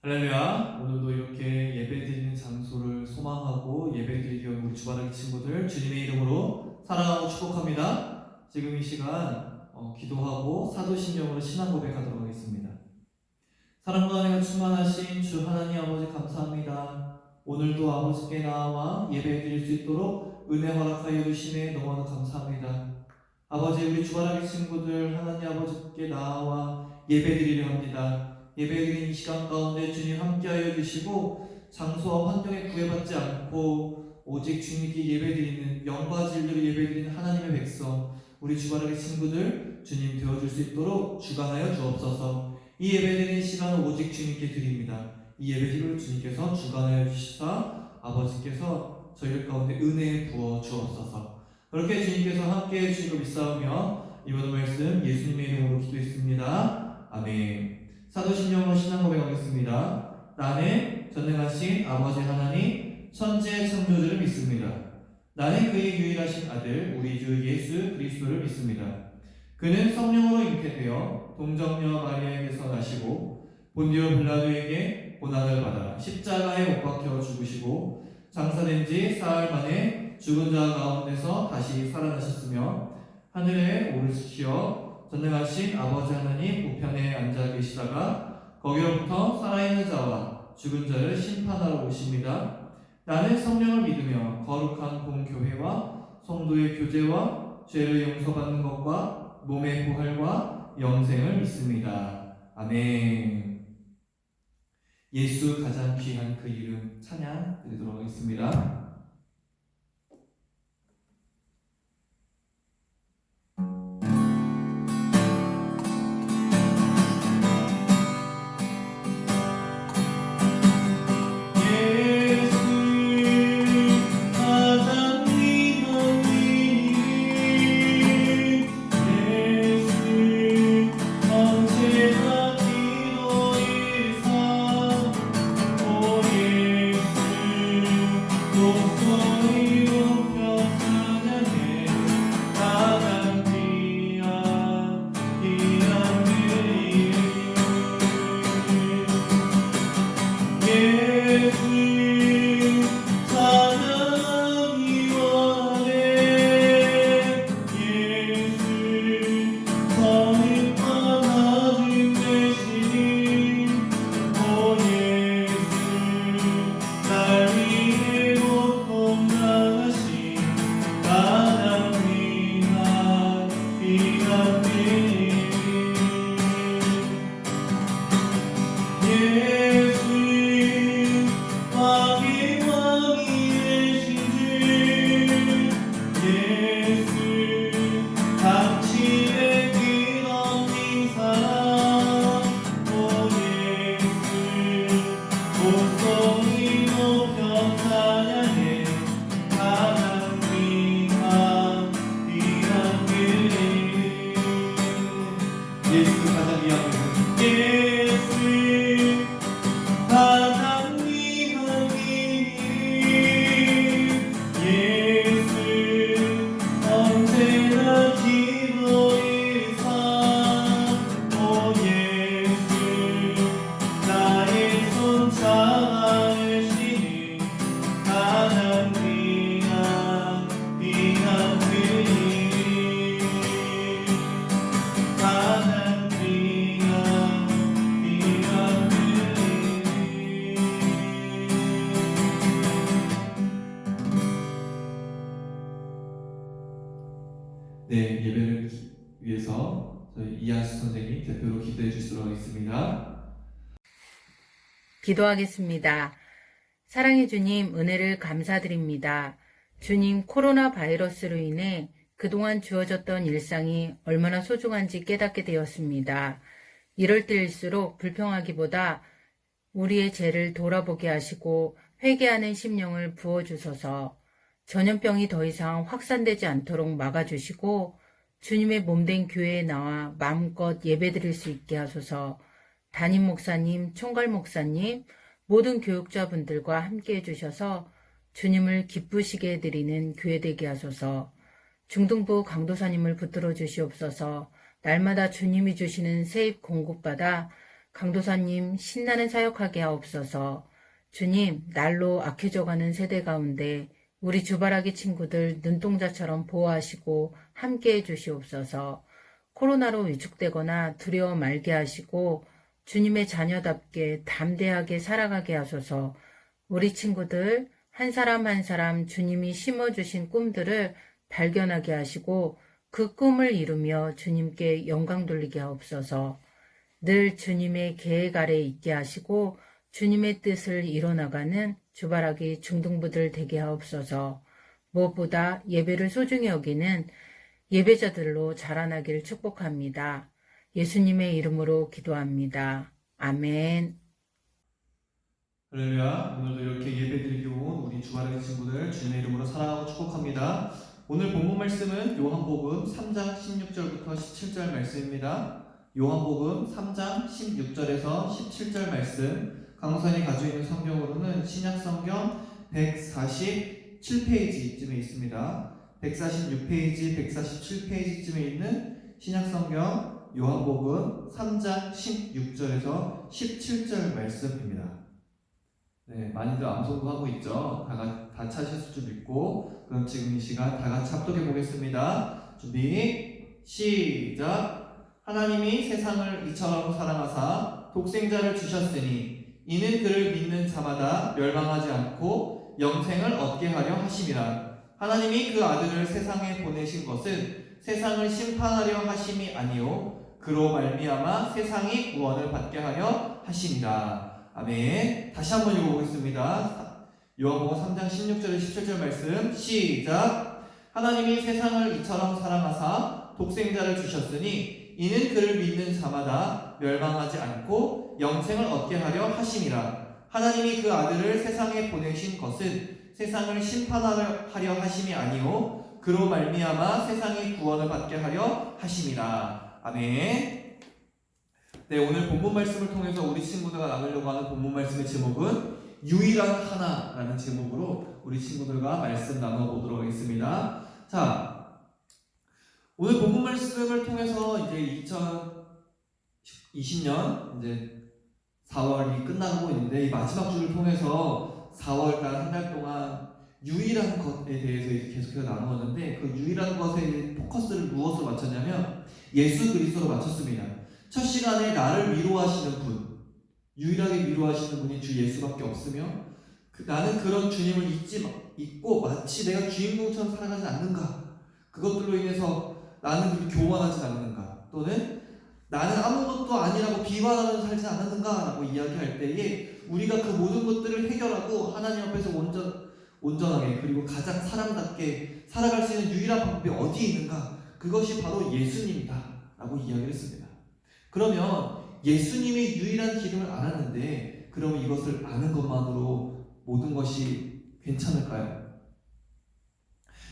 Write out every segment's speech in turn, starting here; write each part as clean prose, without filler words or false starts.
할렐루야. 오늘도 이렇게 예배드리는 장소를 소망하고 예배드리기 위한 우리 주바라기 친구들 주님의 이름으로 사랑하고 축복합니다. 지금 이 시간 기도하고 사도신경으로 신앙 고백하도록 하겠습니다. 사랑과 은혜가 충만하신 주 하나님 아버지 감사합니다. 오늘도 아버지께 나와 예배드릴 수 있도록 은혜 허락하여 주심에 너무나 감사합니다. 아버지, 우리 주바라기 친구들 하나님 아버지께 나와 예배드리려 합니다. 예배드리는 이 시간 가운데 주님 함께하여 주시고 장소와 환경에 구애받지 않고 오직 주님께 예배드리는 영과 진리로 예배드리는 하나님의 백성 우리 주바라기 친구들 주님 되어줄 수 있도록 주관하여 주옵소서. 이 예배드리는 시간을 오직 주님께 드립니다. 이 예배드리를 주님께서 주관하여 주시사 아버지께서 저희 가운데 은혜 부어 주옵소서. 그렇게 주님께서 함께해 주시고 믿사오며 이번 말씀 예수님의 이름으로 기도했습니다. 아멘. 사도신경으로 신앙 고백하겠습니다. 나는 전능하신 아버지 하나님 천지의 창조주를 믿습니다. 나는 그의 유일하신 아들 우리 주 예수 그리스도를 믿습니다. 그는 성령으로 잉태되어 동정녀 마리아에게서 나시고 본디오 빌라도에게 고난을 받아 십자가에 못 박혀 죽으시고 장사된 지 사흘 만에 죽은 자 가운데서 다시 살아나셨으며 하늘에 오르시어 전능하신 아버지 하나님 우편에 앉아 계시다가 거기로부터 살아있는 자와 죽은 자를 심판하러 오십니다. 나는 성령을 믿으며 거룩한 공교회와 성도의 교제와 죄를 용서받는 것과 몸의 부활과 영생을 믿습니다. 아멘. 예수 가장 귀한 그 이름 찬양 드리도록 하겠습니다. 네, 예배를 위해서 저희 이하수 선생님 대표로 기도해 주시도록 하겠습니다. 기도하겠습니다. 사랑해 주님, 은혜를 감사드립니다. 주님, 코로나 바이러스로 인해 그동안 주어졌던 일상이 얼마나 소중한지 깨닫게 되었습니다. 이럴 때일수록 불평하기보다 우리의 죄를 돌아보게 하시고 회개하는 심령을 부어주소서. 전염병이 더 이상 확산되지 않도록 막아주시고 주님의 몸된 교회에 나와 마음껏 예배드릴 수 있게 하소서. 담임 목사님, 총괄 목사님, 모든 교육자분들과 함께 해주셔서 주님을 기쁘시게 해드리는 교회 되게 하소서. 중등부 강도사님을 붙들어 주시옵소서. 날마다 주님이 주시는 세입 공급받아 강도사님 신나는 사역하게 하옵소서. 주님, 날로 악해져가는 세대 가운데 우리 주바라기 친구들 눈동자처럼 보호하시고 함께해 주시옵소서. 코로나로 위축되거나 두려워 말게 하시고 주님의 자녀답게 담대하게 살아가게 하소서. 우리 친구들 한 사람 한 사람 주님이 심어주신 꿈들을 발견하게 하시고 그 꿈을 이루며 주님께 영광 돌리게 하옵소서. 늘 주님의 계획 아래 있게 하시고 주님의 뜻을 이뤄나가는 주바라기 중등부들 되게 하옵소서. 무엇보다 예배를 소중히 여기는 예배자들로 자라나기를 축복합니다. 예수님의 이름으로 기도합니다. 아멘. 할렐루야. 오늘도 이렇게 예배드리기 온 우리 주바라기 친구들 주님의 이름으로 사랑하고 축복합니다. 오늘 본문 말씀은 요한복음 3장 16절부터 17절 말씀입니다. 요한복음 3장 16절에서 17절 말씀, 강호선이 가지고 있는 성경으로는 신약성경 147페이지쯤에 있습니다. 146페이지, 147페이지쯤에 있는 신약성경 요한복음 3장 16절에서 17절 말씀입니다. 네, 많이들 암송도 하고 있죠. 다 찾으실 줄 믿고, 그럼 지금 이 시간 다 같이 합독해 보겠습니다. 준비, 시작. 하나님이 세상을 이처럼 사랑하사 독생자를 주셨으니 이는 그를 믿는 자마다 멸망하지 않고 영생을 얻게 하려 하심이라. 하나님이 그 아들을 세상에 보내신 것은 세상을 심판하려 하심이 아니요 그로 말미암아 세상이 구원을 받게 하려 하심이라. 아멘. 다시 한번 읽어보겠습니다. 요한복음 3장 16절에 17절 말씀 시작. 하나님이 세상을 이처럼 사랑하사 독생자를 주셨으니 이는 그를 믿는 자마다 멸망하지 않고 영생을 얻게 하려 하심이라. 하나님이 그 아들을 세상에 보내신 것은 세상을 심판하려 하심이 아니요 그로 말미암아 세상이 구원을 받게 하려 하심이라. 아멘. 네, 오늘 본문 말씀을 통해서 우리 친구들과 나누려고 하는 본문 말씀의 제목은 유일한 하나라는 제목으로 우리 친구들과 말씀 나눠보도록 하겠습니다. 자, 오늘 본문 말씀을 통해서 이제 2020년 이제 4월이 끝나고 있는데 이 마지막 주를 통해서 4월달 한 달 동안 유일한 것에 대해서 이제 계속해서 나누었는데 그 유일한 것에 포커스를 무엇으로 맞췄냐면 예수 그리스도로 맞췄습니다. 첫 시간에 나를 위로하시는 분, 유일하게 위로하시는 분이 주 예수밖에 없으며 나는 그런 주님을 잊고 마치 내가 주인공처럼 살아가지 않는가, 그것들로 인해서 나는 그렇게 교만하지 않는가, 또는 나는 아무것도 아니라고 비관하면서 살지 않았는가 라고 이야기할 때에 우리가 그 모든 것들을 해결하고 하나님 앞에서 온전하게 그리고 가장 사람답게 살아갈 수 있는 유일한 방법이 어디에 있는가, 그것이 바로 예수님이다 라고 이야기를 했습니다. 그러면 예수님이 유일한 길을 알았는데 그러면 이것을 아는 것만으로 모든 것이 괜찮을까요?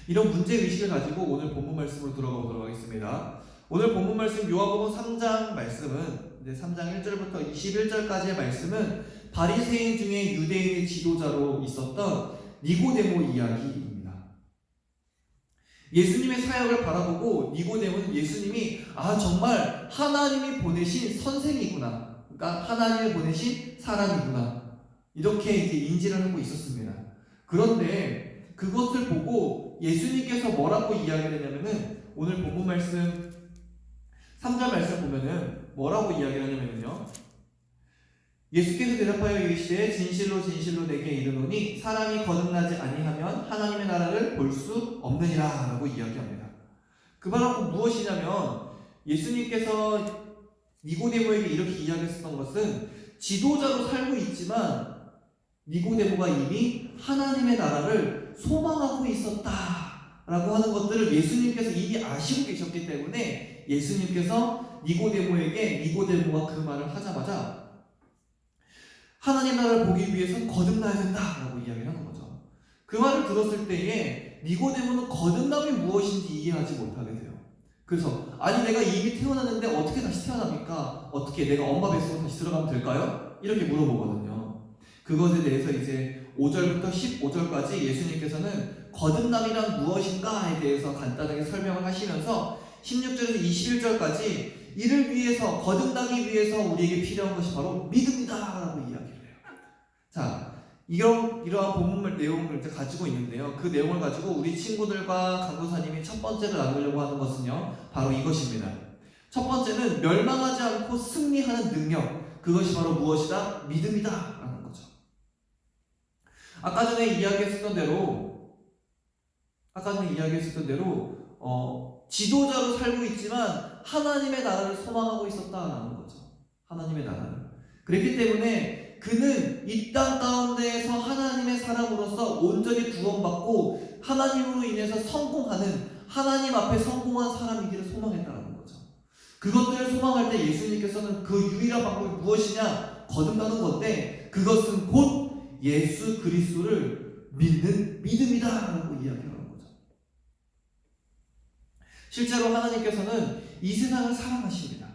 이런 문제의식을 가지고 오늘 본문 말씀으로 들어가 보도록 하겠습니다. 오늘 본문 말씀 요한복음 3장 말씀은 3장 1절부터 21절까지의 말씀은 바리새인 중에 유대인의 지도자로 있었던 니고데모 이야기입니다. 예수님의 사역을 바라보고 니고데모는 예수님이 정말 하나님이 보내신 선생이구나, 그러니까 하나님이 보내신 사람이구나, 이렇게 이제 인지를 하고 있었습니다. 그런데 그것을 보고 예수님께서 뭐라고 이야기를 했냐면은 오늘 본문 말씀 3절 말씀 보면은 뭐라고 이야기를 하냐면요, 예수께서 대답하여 이르시되 진실로 진실로 내게 이르노니 사람이 거듭나지 아니하면 하나님의 나라를 볼 수 없느니라 라고 이야기합니다. 그 말은 무엇이냐면 예수님께서 니고데모에게 이렇게 이야기했었던 것은 지도자로 살고 있지만 니고데모가 이미 하나님의 나라를 소망하고 있었다 라고 하는 것들을 예수님께서 이미 아시고 계셨기 때문에 예수님께서 니고데모가 그 말을 하자마자 하나님 나라를 보기 위해서 거듭나야 된다라고 이야기를 하는 거죠. 그 말을 들었을 때에 니고데모는 거듭남이 무엇인지 이해하지 못하게 돼요. 그래서 아니 내가 이미 태어났는데 어떻게 다시 태어납니까? 어떻게 내가 엄마 뱃속으로 다시 들어가면 될까요? 이렇게 물어보거든요. 그것에 대해서 이제 5절부터 15절까지 예수님께서는 거듭남이란 무엇인가에 대해서 간단하게 설명을 하시면서 16절에서 21절까지 이를 위해서 거듭나기 위해서 우리에게 필요한 것이 바로 믿음이다라고 이야기를 해요. 자, 이러한 본문 내용을 이제 가지고 있는데요. 그 내용을 가지고 우리 친구들과 강도사님이 첫 번째로 나누려고 하는 것은요, 바로 이것입니다. 첫 번째는 멸망하지 않고 승리하는 능력, 그것이 바로 무엇이다? 믿음이다 라는 거죠. 아까 전에 이야기했었던 대로 지도자로 살고 있지만 하나님의 나라를 소망하고 있었다라는 거죠. 하나님의 나라를. 그렇기 때문에 그는 이 땅 가운데에서 하나님의 사람으로서 온전히 구원받고 하나님으로 인해서 성공하는, 하나님 앞에 성공한 사람이기를 소망했다는 거죠. 그것들을 소망할 때 예수님께서는 그 유일한 방법이 무엇이냐? 거듭나는 건데, 그것은 곧 예수 그리스도를 믿는 믿음이다라고 이야기하는 거죠. 실제로 하나님께서는 이 세상을 사랑하십니다.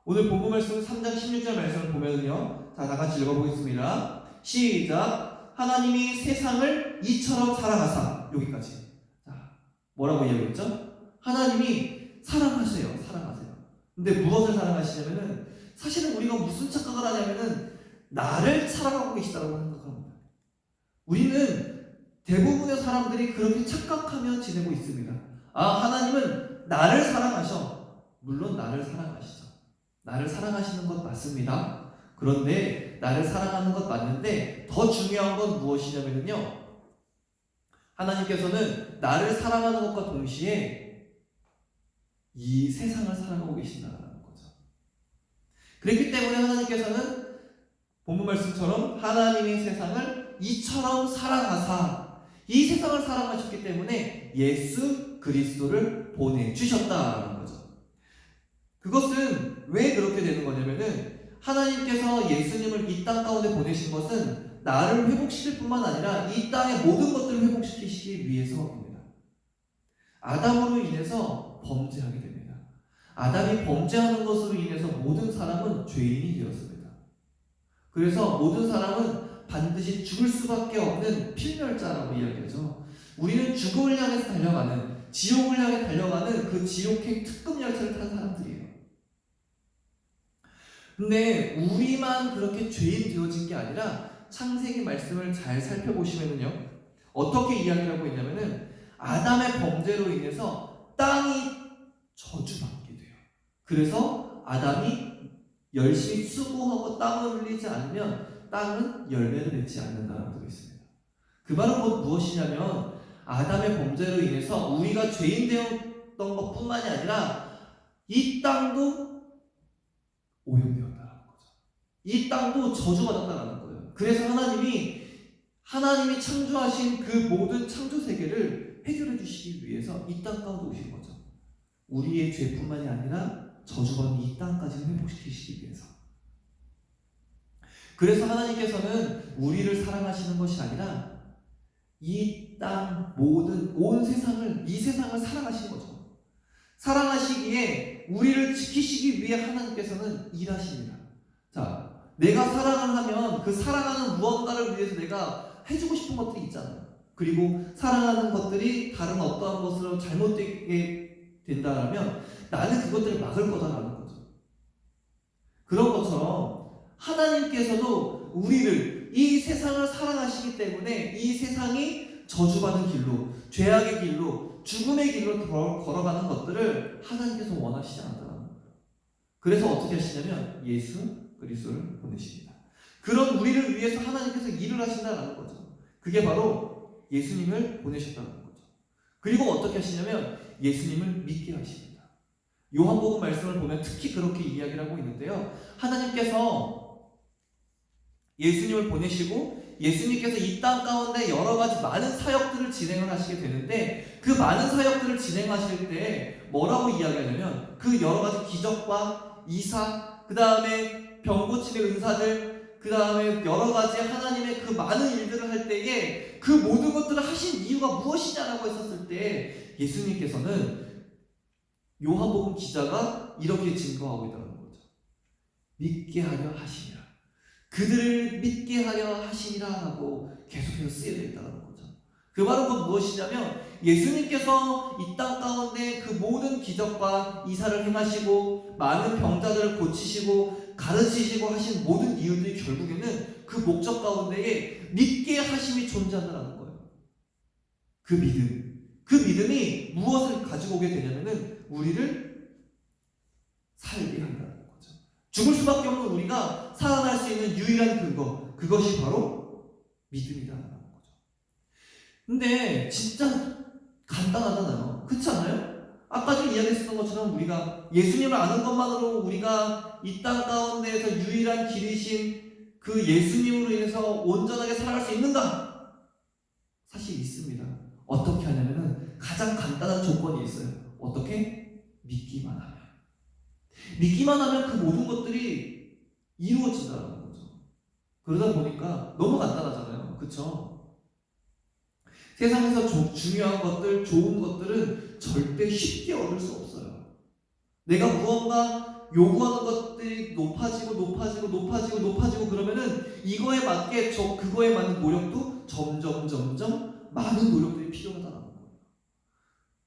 오늘 본문 말씀 3장 16절 말씀을 보면요, 자, 다 같이 읽어보겠습니다. 시작. 하나님이 세상을 이처럼 사랑하사. 여기까지. 자, 뭐라고 이야기했죠? 하나님이 사랑하세요. 근데 무엇을 사랑하시냐면은, 사실은 우리가 무슨 착각을 하냐면은 나를 사랑하고 계시다고 생각합니다. 우리는 대부분의 사람들이 그렇게 착각하며 지내고 있습니다. 하나님은 나를 사랑하셔. 물론 나를 사랑하시죠. 나를 사랑하시는 것 맞습니다. 그런데 나를 사랑하는 것 맞는데 더 중요한 건 무엇이냐면요, 하나님께서는 나를 사랑하는 것과 동시에 이 세상을 사랑하고 계신다는 거죠. 그렇기 때문에 하나님께서는 본문 말씀처럼 하나님이 세상을 이처럼 사랑하사, 이 세상을 사랑하셨기 때문에 예수 그리스도를 보내주셨다는 거죠. 그것은 왜 그렇게 되는 거냐면은, 하나님께서 예수님을 이 땅 가운데 보내신 것은 나를 회복시킬 뿐만 아니라 이 땅의 모든 것들을 회복시키시기 위해서입니다. 아담으로 인해서 범죄하게 됩니다. 아담이 범죄하는 것으로 인해서 모든 사람은 죄인이 되었습니다. 그래서 모든 사람은 반드시 죽을 수밖에 없는 필멸자라고 이야기하죠. 우리는 죽음을 향해서 달려가는, 지옥을 향해 달려가는 그 지옥행 특급 열차를 탄 사람들이에요. 근데 우리만 그렇게 죄인 되어진 게 아니라 창세기 말씀을 잘 살펴보시면요, 어떻게 이야기하고 있냐면은 아담의 범죄로 인해서 땅이 저주받게 돼요. 그래서 아담이 열심히 수고하고 땀을 흘리지 않으면 땅은 열매를 맺지 않는다라고 되어 있습니다. 그 말은 곧 무엇이냐면, 아담의 범죄로 인해서 우리가 죄인 되었던 것뿐만이 아니라 이 땅도 오염되었다는 거죠. 이 땅도 저주받았다는 거예요. 그래서 하나님이 창조하신 그 모든 창조 세계를 해결해 주시기 위해서 이 땅 가운데 오신 거죠. 우리의 죄뿐만이 아니라 저주받은 이 땅까지 회복시키시기 위해서. 그래서 하나님께서는 우리를 사랑하시는 것이 아니라 이 땅 모든 온 세상을, 이 세상을 사랑하신 거죠. 사랑하시기에 우리를 지키시기 위해 하나님께서는 일하십니다. 자, 내가 사랑을 하면 그 사랑하는 무언가를 위해서 내가 해주고 싶은 것들이 있잖아요. 그리고 사랑하는 것들이 다른 어떠한 것으로 잘못되게 된다면 나는 그것들을 막을 거다라는 거죠. 그런 것처럼 하나님께서도 우리를, 이 세상을 사랑하시기 때문에 이 세상이 저주받은 길로, 죄악의 길로, 죽음의 길로 걸어가는 것들을 하나님께서 원하시지 않는다는 거예요. 그래서 어떻게 하시냐면 예수 그리스도를 보내십니다. 그런 우리를 위해서 하나님께서 일을 하신다는 거죠. 그게 바로 예수님을 보내셨다는 거죠. 그리고 어떻게 하시냐면 예수님을 믿게 하십니다. 요한복음 말씀을 보면 특히 그렇게 이야기를 하고 있는데요, 하나님께서 예수님을 보내시고 예수님께서 이 땅 가운데 여러 가지 많은 사역들을 진행을 하시게 되는데, 그 많은 사역들을 진행하실 때 뭐라고 이야기하냐면, 그 여러 가지 기적과 이사, 그 다음에 병고침의 은사들, 그 다음에 여러 가지 하나님의 그 많은 일들을 할 때에 그 모든 것들을 하신 이유가 무엇이냐라고 했었을 때 예수님께서는 요한복음 기자가 이렇게 증거하고 있다는 거죠. 믿게 하려 하시니라. 그들을 믿게 하려 하시니라 라고 계속해서 쓰여져 있다는 거죠. 그 말은 곧 무엇이냐면 예수님께서 이 땅 가운데 그 모든 기적과 이사를 행하시고 많은 병자들을 고치시고 가르치시고 하신 모든 이유들이 결국에는 그 목적 가운데에 믿게 하심이 존재한다는 거예요. 그 믿음. 그 믿음이 무엇을 가지고 오게 되냐면은 우리를 살게 한다는 거죠. 죽을 수밖에 없는 우리가 살아날 수 있는 유일한 근거, 그것이 바로 믿음이라는 거죠. 근데 진짜 간단하잖아요. 그렇지 않아요? 아까 좀 이야기했었던 것처럼 우리가 예수님을 아는 것만으로 우리가 이 땅 가운데에서 유일한 길이신 그 예수님으로 인해서 온전하게 살아갈 수 있는가? 사실 있습니다. 어떻게 하냐면은 가장 간단한 조건이 있어요. 어떻게? 믿기만 하면. 믿기만 하면 그 모든 것들이 이루어진다는 거죠. 그러다 보니까 너무 간단하잖아요. 그렇죠? 세상에서 중요한 것들, 좋은 것들은 절대 쉽게 얻을 수 없어요. 내가 무언가 요구하는 것들이 높아지고 그러면은 이거에 맞게 그거에 맞는 노력도 점점 많은 노력들이 필요하다는 거예요.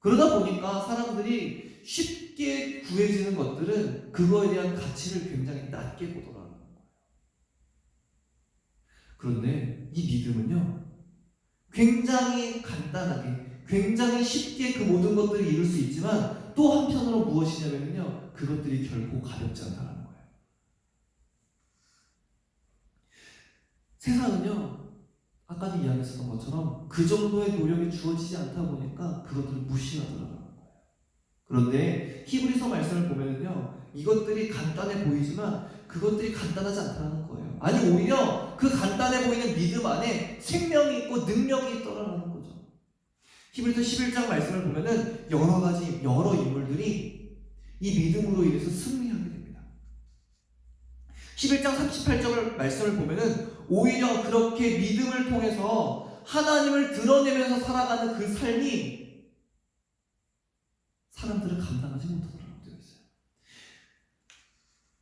그러다 보니까 사람들이 쉽게 구해지는 것들은 그거에 대한 가치를 굉장히 낮게 보더라고요. 그런데 이 믿음은요, 굉장히 간단하게, 굉장히 쉽게 그 모든 것들을 이룰 수 있지만 또 한편으로 무엇이냐면요, 그것들이 결코 가볍지 않다는 거예요. 세상은요, 아까도 이야기했었던 것처럼 그 정도의 노력이 주어지지 않다 보니까 그것들을 무시하더라고요. 그런데 히브리서 말씀을 보면은요, 이것들이 간단해 보이지만 그것들이 간단하지 않다는 거예요. 아니, 오히려 그 간단해 보이는 믿음 안에 생명이 있고 능력이 있더라는 거죠. 히브리서 11장 말씀을 보면은 여러 인물들이 이 믿음으로 인해서 승리하게 됩니다. 11장 38절 말씀을 보면은 오히려 그렇게 믿음을 통해서 하나님을 드러내면서 살아가는 그 삶이 사람들을 감당하지 못하더라고 되어 있어요.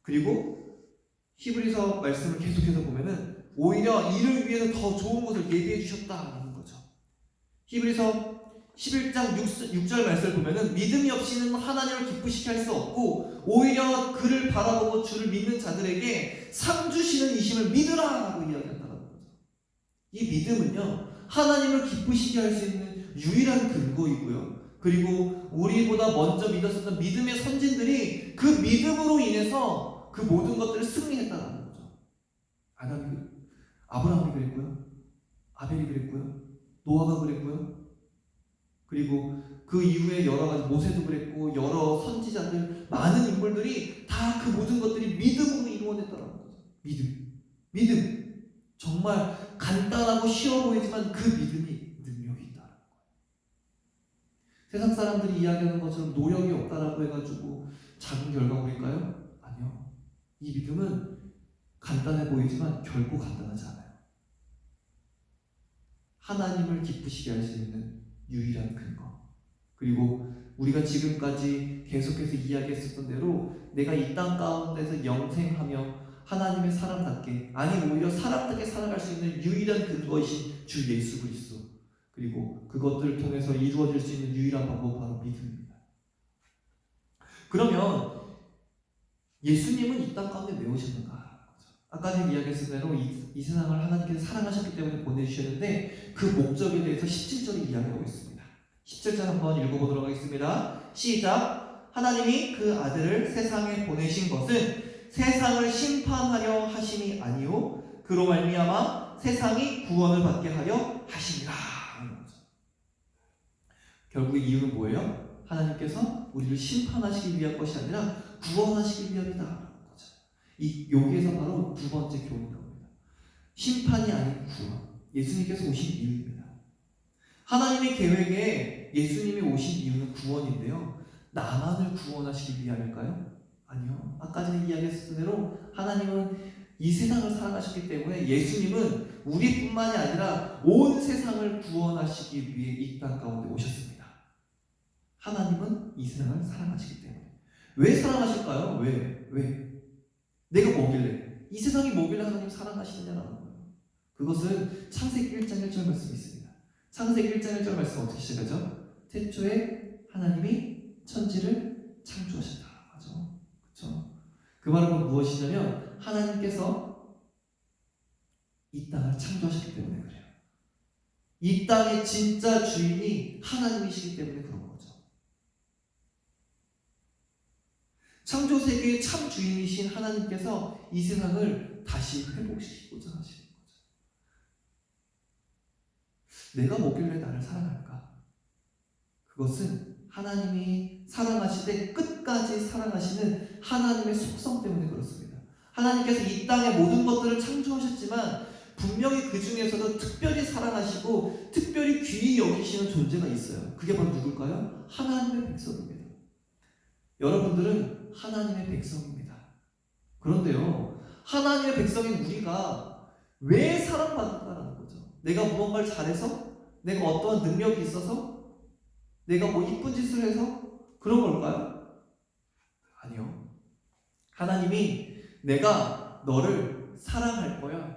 그리고 히브리서 말씀을 계속해서 보면은 오히려 이를 위해서 더 좋은 것을 예비해 주셨다라는 거죠. 히브리서 11장 6절 말씀을 보면은 믿음이 없이는 하나님을 기쁘시게 할 수 없고 오히려 그를 바라보고 주를 믿는 자들에게 상 주시는 이심을 믿으라라고 이야기한다는 거죠. 이 믿음은요, 하나님을 기쁘시게 할 수 있는 유일한 근거이고요. 그리고 우리보다 먼저 믿었었던 믿음의 선진들이 그 믿음으로 인해서 그 모든 것들을 승리했다는 거죠. 아브라함이 그랬고요. 아벨이 그랬고요. 노아가 그랬고요. 그리고 그 이후에 여러 가지 모세도 그랬고 여러 선지자들, 많은 인물들이 다 그 모든 것들이 믿음으로 이루어냈다는 거죠. 믿음. 정말 간단하고 쉬워 보이지만 그 믿음이 능력이 있다는 거예요. 세상 사람들이 이야기하는 것처럼 노력이 없다라고 해가지고 작은 결과물일까요? 아니요. 이 믿음은 간단해 보이지만 결코 간단하지 않아요. 하나님을 기쁘시게 할 수 있는 유일한 근거. 그리고 우리가 지금까지 계속해서 이야기했었던 대로 내가 이 땅 가운데서 영생하며 하나님의 사람답게, 아니 오히려 사람답게 살아갈 수 있는 유일한 근거이신 주 예수 그리스도, 그리고 그것들을 통해서 이루어질 수 있는 유일한 방법은 바로 믿음입니다. 그러면 예수님은 이 땅 가운데 왜 오셨는가? 아까 이야기했을 대로 이 세상을 하나님께서 사랑하셨기 때문에 보내주셨는데 그 목적에 대해서 17절에 이야기하고 있습니다. 17절 한번 읽어보도록 하겠습니다. 시작! 하나님이 그 아들을 세상에 보내신 것은 세상을 심판하려 하심이 아니요 그로 말미암아 세상이 구원을 받게 하려 하심이라. 결국 이유는 뭐예요? 하나님께서 우리를 심판하시기 위한 것이 아니라 구원하시기 위함이다. 여기에서 바로 두 번째 교훈이 나옵니다. 심판이 아닌 구원. 예수님께서 오신 이유입니다. 하나님의 계획에 예수님이 오신 이유는 구원인데요, 나만을 구원하시기 위함일까요? 아니요. 아까 전에 이야기했던 대로 하나님은 이 세상을 사랑하셨기 때문에 예수님은 우리뿐만이 아니라 온 세상을 구원하시기 위해 이 땅 가운데 오셨습니다. 하나님은 이 세상을 사랑하시기 때문에. 왜 사랑하실까요? 왜? 내가 뭐길래? 이 세상이 뭐길래 하나님 사랑하시느냐라는 거예요. 그것은 창세기 1장 1절 말씀이 있습니다. 창세기 1장 1절 말씀 어떻게 시작하죠? 태초에 하나님이 천지를 창조하셨다. 맞아. 그렇죠? 그 말은 무엇이냐면 하나님께서 이 땅을 창조하셨기 때문에 그래요. 이 땅의 진짜 주인이 하나님이시기 때문에 그런 거죠. 창조 세계의 참 주인이신 하나님께서 이 세상을 다시 회복시키고자 하시는 거죠. 내가 뭐길래 나를 사랑할까? 그것은 하나님이 사랑하시되 끝까지 사랑하시는 하나님의 속성 때문에 그렇습니다. 하나님께서 이 땅의 모든 것들을 창조하셨지만 분명히 그 중에서도 특별히 사랑하시고 특별히 귀히 여기시는 존재가 있어요. 그게 바로 누굴까요? 하나님의 백성입니다. 여러분들은 하나님의 백성입니다. 그런데요, 하나님의 백성인 우리가 왜 사랑받는다는 거죠? 내가 무언가를 잘해서? 내가 어떠한 능력이 있어서? 내가 뭐 이쁜 짓을 해서? 그런 걸까요? 아니요. 하나님이 내가 너를 사랑할 거야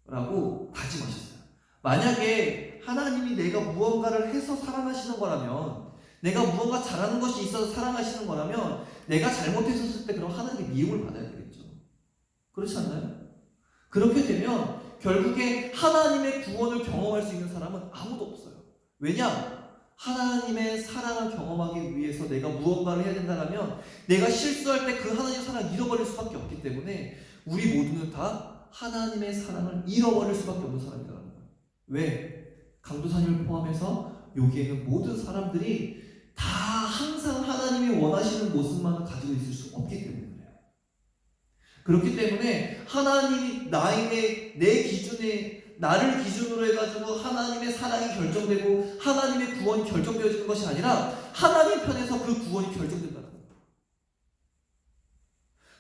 라고 다짐하셨어요. 만약에 하나님이 내가 무언가를 해서 사랑하시는 거라면, 내가 무언가 잘하는 것이 있어서 사랑하시는 거라면 내가 잘못했었을 때 그럼 하나님의 미움을 받아야 되겠죠. 그렇지 않나요? 그렇게 되면 결국에 하나님의 구원을 경험할 수 있는 사람은 아무도 없어요. 왜냐? 하나님의 사랑을 경험하기 위해서 내가 무언가를 해야 된다면 내가 실수할 때 그 하나님의 사랑을 잃어버릴 수밖에 없기 때문에 우리 모두는 다 하나님의 사랑을 잃어버릴 수밖에 없는 사람이라는 거예요. 왜? 강도사님을 포함해서 여기에는 모든 사람들이 다 항상 하나님이 원하시는 모습만을 가지고 있을 수 없기 때문에 그래요. 그렇기 때문에 하나님이 내 기준에 나를 기준으로 해가지고 하나님의 사랑이 결정되고 하나님의 구원이 결정되어지는 것이 아니라 하나님 편에서 그 구원이 결정된다는 거예요.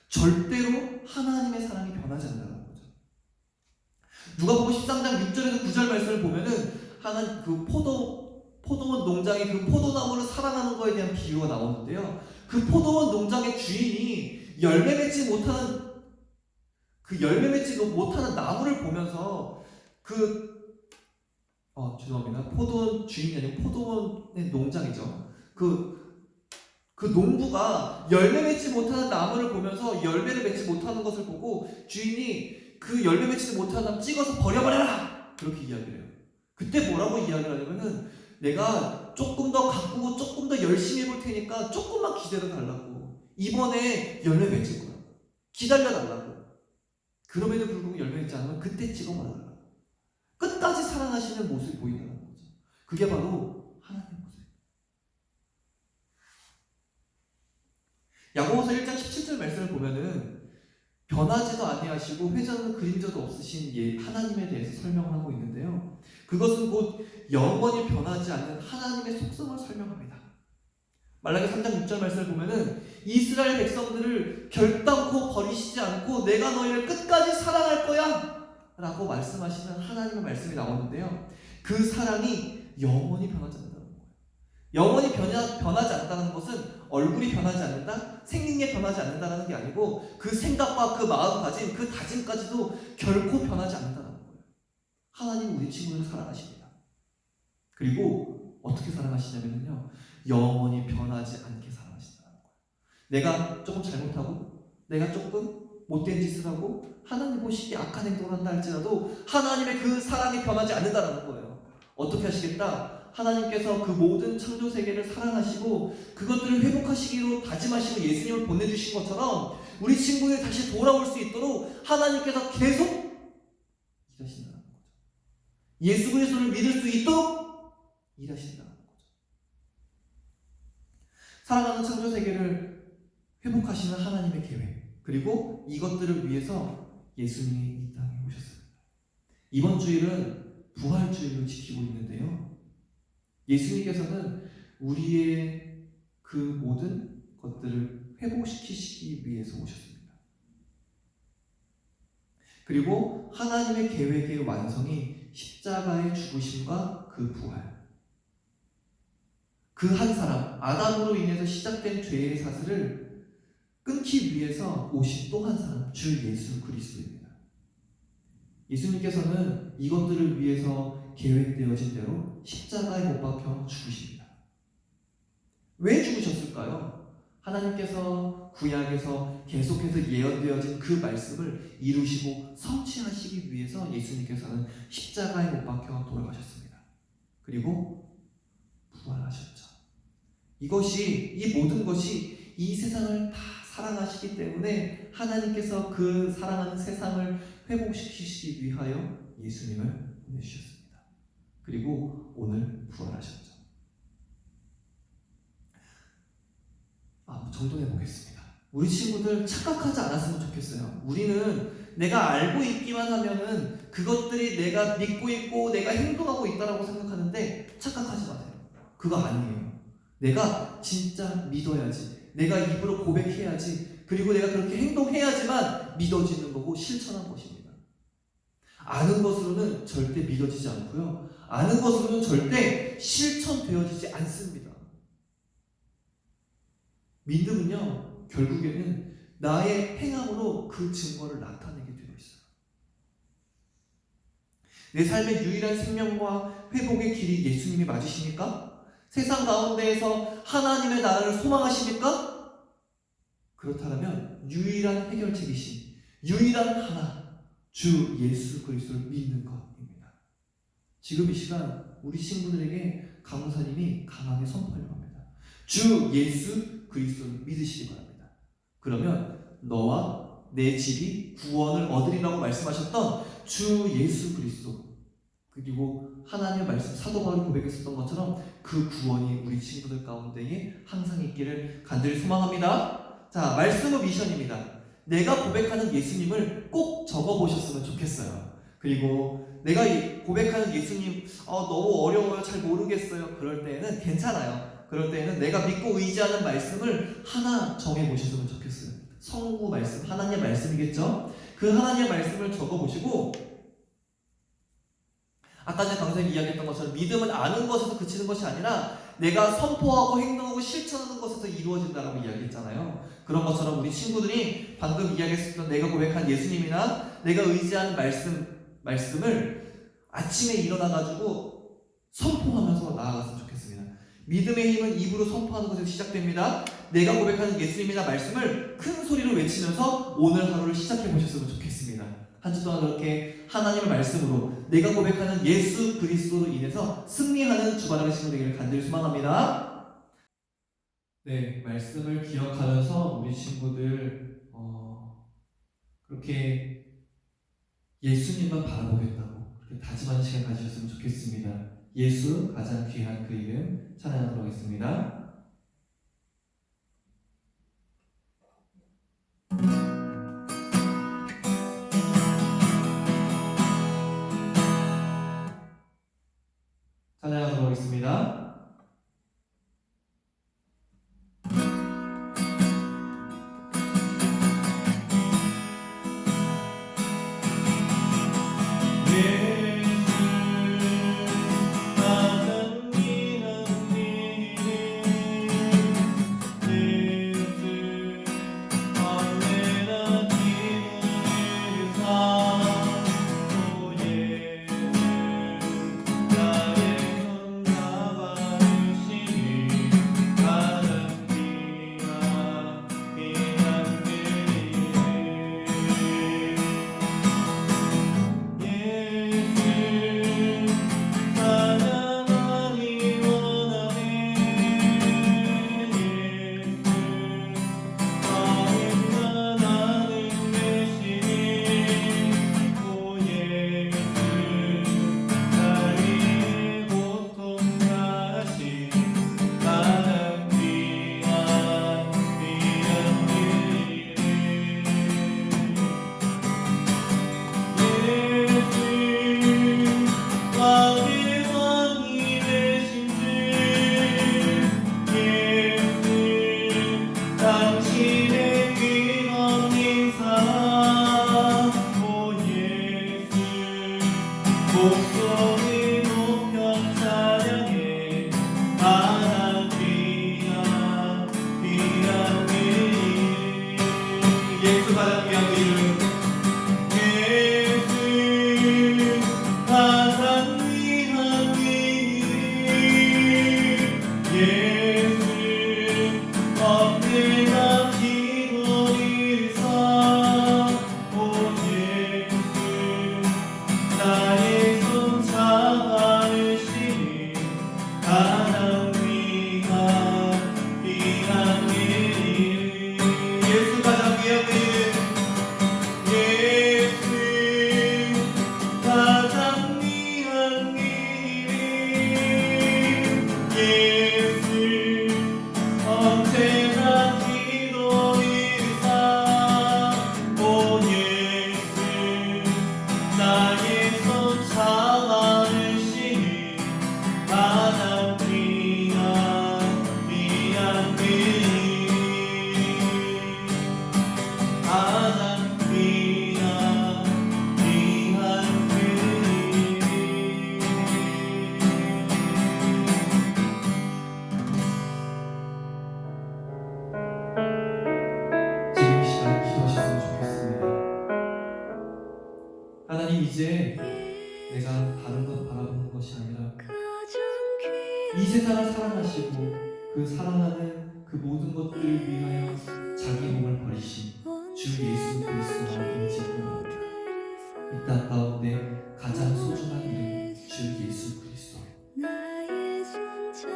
절대로 하나님의 사랑이 변하지 않는다는 거죠. 누가복음 13장 6절에서 9절 말씀을 보면은 하나님 그 포도원 농장의 그 포도나무를 사랑하는 것에 대한 비유가 나오는데요. 그 포도원 농장의 주인이 열매 맺지 못하는 나무를 보면서 죄송합니다. 포도원 주인이 아니고 포도원의 농장이죠. 그 농부가 열매 맺지 못하는 나무를 보면서 열매를 맺지 못하는 것을 보고 주인이 그 열매 맺지 못하는 나무 찍어서 버려버려라! 그렇게 이야기를 해요. 그때 뭐라고 이야기를 하냐면은 내가 조금 더 가꾸고 조금 더 열심히 해볼 테니까 조금만 기다려달라고. 이번에 열매 맺을 거야. 기다려달라고. 그럼에도 불구하고 열매 맺지 않으면 그때 찍어버려달라고. 끝까지 사랑하시는 모습이 보인다는 거죠. 그게 바로 하나님의 모습. 야고보서 1장 17절 말씀을 보면은 변하지도 아니하시고 회전은 그림자도 없으신 하나님에 대해서 설명을 하고 있는데요. 그것은 곧 영원히 변하지 않는 하나님의 속성을 설명합니다. 말라기 3장 6절 말씀을 보면은 이스라엘 백성들을 결단코 버리시지 않고 내가 너희를 끝까지 사랑할 거야 라고 말씀하시는 하나님의 말씀이 나오는데요. 그 사랑이 영원히 변하지 않는다는 거예요. 영원히 변하지 않는다는 것은 얼굴이 변하지 않는다, 생긴 게 변하지 않는다는 게 아니고 그 생각과 그 마음가짐, 그 다짐까지도 결코 변하지 않는다는 거예요. 하나님은 우리 친구를 사랑하십니다. 그리고 어떻게 사랑하시냐면요, 영원히 변하지 않게 사랑하신다는 거예요. 내가 조금 잘못하고 내가 조금 못된 짓을 하고 하나님 보시기에 악한 행동을 한다 할지라도 하나님의 그 사랑이 변하지 않는다는 거예요. 어떻게 하시겠다? 하나님께서 그 모든 창조 세계를 사랑하시고 그것들을 회복하시기로 다짐하시고 예수님을 보내주신 것처럼 우리 친구들이 다시 돌아올 수 있도록 하나님께서 계속 일하신다는 거죠. 예수 그리스도를 믿을 수 있도록 일하신다는 거죠. 사랑하는 창조 세계를 회복하시는 하나님의 계획, 그리고 이것들을 위해서 예수님이 이 땅에 오셨습니다. 이번 주일은 부활주일로 지키고 있는데요. 예수님께서는 우리의 그 모든 것들을 회복시키시기 위해서 오셨습니다. 그리고 하나님의 계획의 완성이 십자가의 죽으심과 그 부활, 그 한 사람, 아담으로 인해서 시작된 죄의 사슬을 끊기 위해서 오신 또 한 사람, 주 예수 그리스도입니다. 예수님께서는 이것들을 위해서 계획되어진 대로 십자가에 못 박혀 죽으십니다. 왜 죽으셨을까요? 하나님께서 구약에서 계속해서 예언되어진 그 말씀을 이루시고 성취하시기 위해서 예수님께서는 십자가에 못 박혀 돌아가셨습니다. 그리고 부활하셨죠. 이 모든 것이 이 세상을 다 사랑하시기 때문에 하나님께서 그 사랑하는 세상을 회복시키시기 위하여 예수님을 보내주셨습니다. 그리고 오늘 부활하셨죠. 정돈해 보겠습니다. 우리 친구들 착각하지 않았으면 좋겠어요. 우리는 내가 알고 있기만 하면은 그것들이 내가 믿고 있고 내가 행동하고 있다라고 생각하는데 착각하지 마세요. 그거 아니에요. 내가 진짜 믿어야지. 내가 입으로 고백해야지. 그리고 내가 그렇게 행동해야지만 믿어지는 거고 실천한 것입니다. 아는 것으로는 절대 믿어지지 않고요. 아는 것으로는 절대 실천되어지지 않습니다. 믿음은요, 결국에는 나의 행함으로 그 증거를 나타내게 되어 있어요. 내 삶의 유일한 생명과 회복의 길이 예수님이 맞으십니까? 세상 가운데에서 하나님의 나라를 소망하십니까? 그렇다면 유일한 해결책이신 유일한 하나, 주 예수 그리스도를 믿는 것입니다. 지금 이 시간 우리 친구들에게 강사님이 강하게 선포하려고 합니다. 주 예수 그리스도를 믿으시기 바랍니다. 그러면 너와 내 집이 구원을 얻으리라고 말씀하셨던 주 예수 그리스도, 그리고 하나님의 말씀 사도 바울이 고백했었던 것처럼 그 구원이 우리 친구들 가운데에 항상 있기를 간절히 소망합니다. 자, 말씀의 미션입니다. 내가 고백하는 예수님을 꼭 적어보셨으면 좋겠어요. 그리고 내가 고백하는 예수님 너무 어려워요, 잘 모르겠어요, 그럴 때에는 괜찮아요. 그럴 때에는 내가 믿고 의지하는 말씀을 하나 정해보셨으면 좋겠어요. 성구 말씀, 하나님의 말씀이겠죠? 그 하나님의 말씀을 적어보시고, 아까 전에 강사님이 이야기했던 것처럼 믿음은 아는 것에서 그치는 것이 아니라 내가 선포하고 행동하고 실천하는 것에서 이루어진다라고 이야기했잖아요. 그런 것처럼 우리 친구들이 방금 이야기했었던 내가 고백한 예수님이나 내가 의지하는 말씀을 아침에 일어나가지고 선포하면서 나아갔으면 좋겠습니다. 믿음의 힘은 입으로 선포하는 것에서 시작됩니다. 내가 고백하는 예수님이나 말씀을 큰 소리로 외치면서 오늘 하루를 시작해 보셨으면 좋겠습니다. 한 주 동안 그렇게 하나님의 말씀으로 내가 고백하는 예수 그리스도로 인해서 승리하는 주말의 시간 되기를 간절히 소망합니다. 네, 말씀을 기억하면서 우리 친구들 그렇게 예수님만 바라보겠다고 그렇게 다짐하는 시간 가지셨으면 좋겠습니다. 예수 가장 귀한 그 이름 찬양하도록 하겠습니다. 찬양하도록 하겠습니다. 예수 내가 다른 것 바라보는 것이 아니라 이 세상을 사랑하시고 그 사랑하는 그 모든 것들을 위하여 자기 몸을 버리신 주 예수 그리스도를 인지하고 이 땅 가운데 가장 소중한 이름 주 예수 그리스도.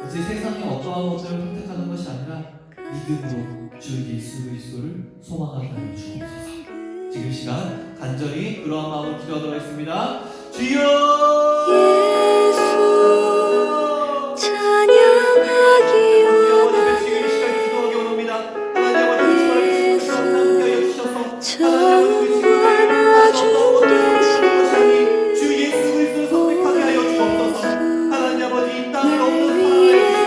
이제 세상의 어떠한 것들을 선택하는 것이 아니라 믿음으로 주 예수 그리스도를 소망하게 하여 주옵소서. 지금 시간 간절히 그러한 마음으로 기도하도록 하겠습니다. 주여 찬양하기 원하네. 지금 이 시간 기도하기 원합니다. 하나님 아버지 주님의 주께서 함께 하여 주셔서 하나님 아버지 주 예수 그리스도를 선택하게 하여 주옵소서. 하나님 아버지 이 땅을 없는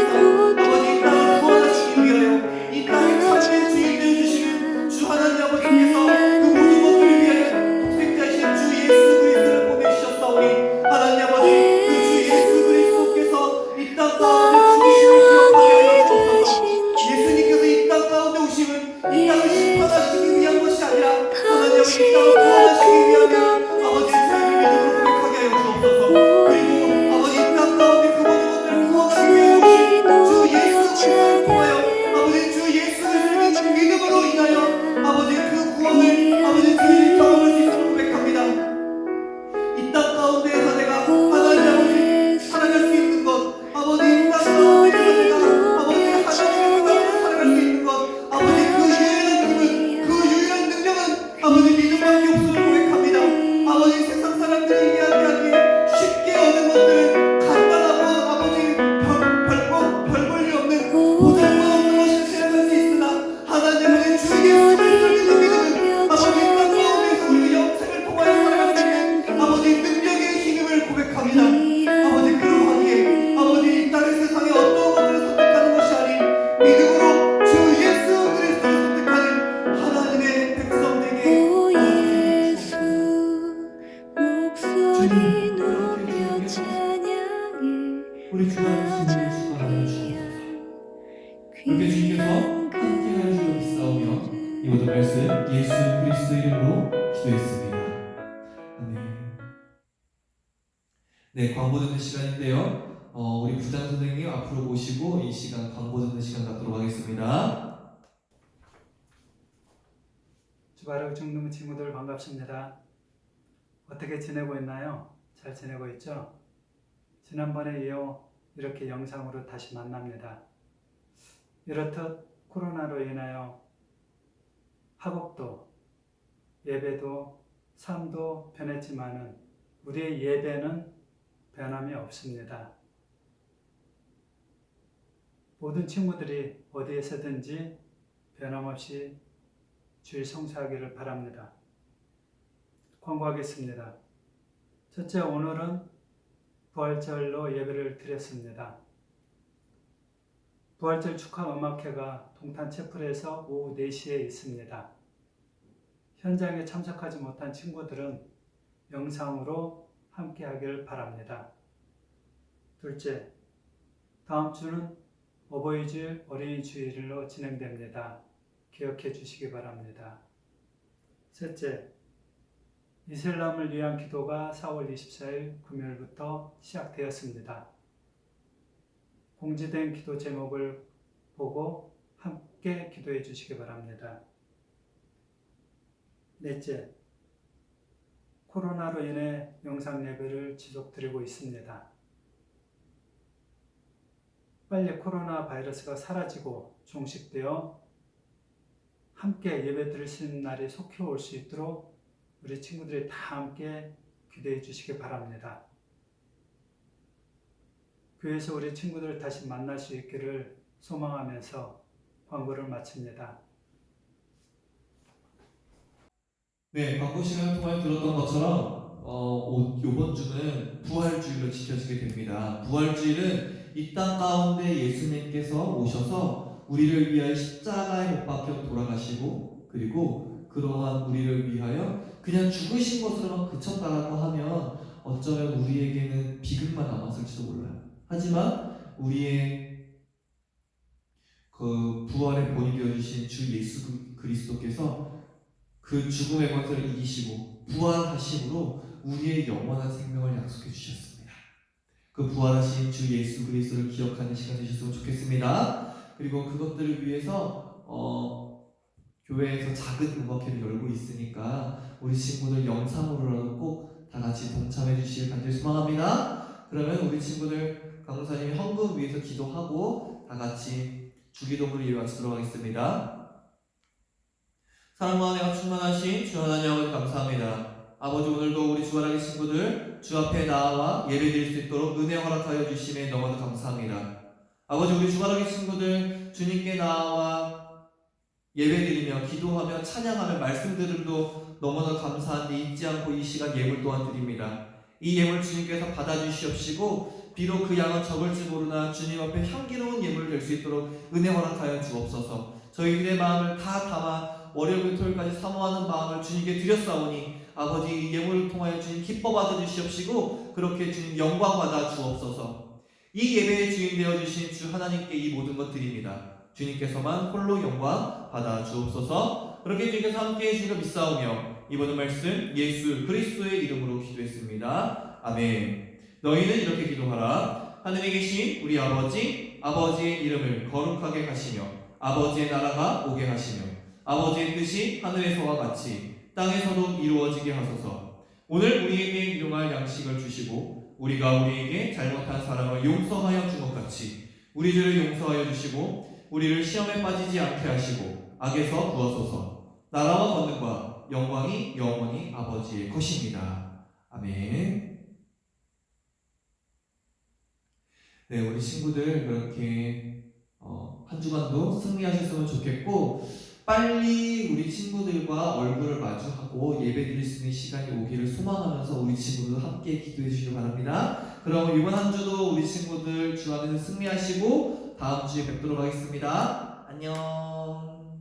사랑을 아버지 이 땅을 구원하시기 위하여 이 땅의 참된 주인 되어주시는 주 하나님 아버지께서 그 모든 것들을 위하여 독생자이신 주 예수 그리스도를 보내주셨사오니 하나님 아버지 그 주 예수 그리스도께서 이 땅 가운데 죽으심을 기억하게 하여 주옵소서. 예수님께서 이 땅 가운데 오심은 이 땅을 심판하시기 위한 것이 아니라 하나님 아버지 이 땅을 구원하시기 위하여 아버지 저희를 믿음으로 고백하게 하여 주옵소서. 그리고 아버지 이 땅 가운데 그 모든 것들을 구원하기 위하여 오신 주 예수 그리스도를 통하여 아버지 주 예수 그리스도를 믿음으로 인하여 아버지 그 구원을 아버지 저희를 경험할 수 있음을 고백합니다. 이 땅 가운데에서 내가 하나님 아버지 살아갈 수 있는 것 아버지 이 땅 가운데에서 내가 아버지 하나님의 생각으로 살아갈 수 있는 것 아버지 그 유일한 힘은 그 유일한 능력은 아버지 믿음밖에 없음을 고백합니다. 아버지 세상 사람들이 이야기하기에 쉽게 얻는 것들은 간단하고 아버지 별 볼일 없는 보잘것 없는 것을 생각할 수 있으나 하나님 아버지 주 예수 그리스도를 믿음은 아버지 이 땅 가운데서 우리가 영생을 통하여 살아갈 수 있는 아버지 능력의 힘임을 고백합니다. 아버지 그러하기에 아버지 이 땅의 세상에 어떤 것들을 선택하는 것이 아닌 믿음으로 주 예수 그리스도를 선택하는 하나님의 백성 되게 오 예수 목소리 높여 찬양해. 우리 주 하나님을 축복하여 주옵소서. 그렇게 주님께서 함께 하여 주옵사오며 이 모든 말씀 예수 그리스도 이름으로 기도했습니다. 아멘. 네, 광고 듣는 시간인데요. 우리 부장 선생님 앞으로 모시고 이 시간 광고 듣는 시간 갖도록 하겠습니다. 주바르 중등 친구들 반갑습니다. 어떻게 지내고 있나요? 잘 지내고 있죠? 지난번에 이어 이렇게 영상으로 다시 만납니다. 이렇듯 코로나로 인하여 학업도 예배도 삶도 변했지만은 우리의 예배는 변함이 없습니다. 모든 친구들이 어디에서든지 변함없이 주일 성수하기를 바랍니다. 권고하겠습니다. 첫째, 오늘은 부활절로 예배를 드렸습니다. 부활절 축하 음악회가 동탄채플에서 오후 4시에 있습니다. 현장에 참석하지 못한 친구들은 영상으로 함께 하길 바랍니다. 둘째, 다음 주는 어버이주일, 어린이주일로 진행됩니다. 기억해 주시기 바랍니다. 셋째, 이슬람을 위한 기도가 4월 24일 금요일부터 시작되었습니다. 공지된 기도 제목을 보고 함께 기도해 주시기 바랍니다. 넷째, 코로나로 인해 영상 예배를 지속드리고 있습니다. 빨리 코로나 바이러스가 사라지고 종식되어 함께 예배 드릴 수 있는 날이 속히 올 수 있도록 우리 친구들이 다 함께 기도해 주시기 바랍니다. 교회에서 우리 친구들을 다시 만날 수 있기를 소망하면서 광고를 마칩니다. 네, 광고 시간을 통해 들었던 것처럼 이번 주는 부활주일로 지켜지게 됩니다. 부활주일은 이 땅 가운데 예수님께서 오셔서 우리를 위하여 십자가에 못 박혀 돌아가시고 그리고 그러한 우리를 위하여 그냥 죽으신 것으로만 그쳤다라고 하면 어쩌면 우리에게는 비극만 남았을지도 몰라요. 하지만 우리의 그 부활의 본이 되어주신 주 예수 그리스도께서 그 죽음의 권세를 이기시고 부활하심으로 우리의 영원한 생명을 약속해 주셨습니다. 그 부활하신 주 예수 그리스도를 기억하는 시간 되셨으면 좋겠습니다. 그리고 그것들을 위해서 교회에서 작은 음악회를 열고 있으니까 우리 친구들 영상으로라도 꼭 다 같이 동참해 주시길 간절히 소망합니다. 그러면 우리 친구들 강사님이 헌금 위해서 기도하고 다 같이 주기도문을 이어가도록 하겠습니다. 사랑과 은혜가 충만하신 주 하나님 아버지 감사합니다. 아버지, 오늘도 우리 주바라기 친구들 주 앞에 나와 예배드릴 수 있도록 은혜 허락하여 주심에 너무도 감사합니다. 아버지, 우리 주바라기 친구들 주님께 나와 예배드리며 기도하며 찬양하며 말씀드림도 너무나 감사한데 잊지 않고 이 시간 예물 또한 드립니다. 이 예물 주님께서 받아주시옵시고 비록 그 양은 적을지 모르나 주님 앞에 향기로운 예물 될 수 있도록 은혜 허락하여 주옵소서. 저희들의 마음을 다 담아 월요일 토요일까지 사모하는 마음을 주님께 드렸사오니 아버지, 이 예물을 통하여 주님 기뻐 받아주시옵시고 그렇게 주님 영광 받아 주옵소서. 이 예배의 주인 되어주신 주 하나님께 이 모든 것 드립니다. 주님께서만 홀로 영광 받아 주옵소서. 그렇게 주님께서 함께해 주시리라 믿사오며 이번 말씀 예수 그리스도의 이름으로 기도했습니다. 아멘. 너희는 이렇게 기도하라. 하늘에 계신 우리 아버지, 아버지의 이름을 거룩하게 하시며 아버지의 나라가 오게 하시며 아버지의 뜻이 하늘에서와 같이 땅에서도 이루어지게 하소서. 오늘 우리에게 일용할 양식을 주시고 우리가 우리에게 잘못한 사람을 용서하여 준 것 같이 우리 죄를 용서하여 주시고 우리를 시험에 빠지지 않게 하시고 악에서 구하소서. 나라와 권능과 영광이 영원히 아버지의 것입니다. 아멘. 네, 우리 친구들 그렇게 한 주간도 승리하셨으면 좋겠고 빨리 우리 친구들과 얼굴을 마주하고 예배드릴 수 있는 시간이 오기를 소망하면서 우리 친구들 함께 기도해 주시기 바랍니다. 그럼 이번 한 주도 우리 친구들 주 안에서 승리하시고 다음 주에 뵙도록 하겠습니다. 안녕.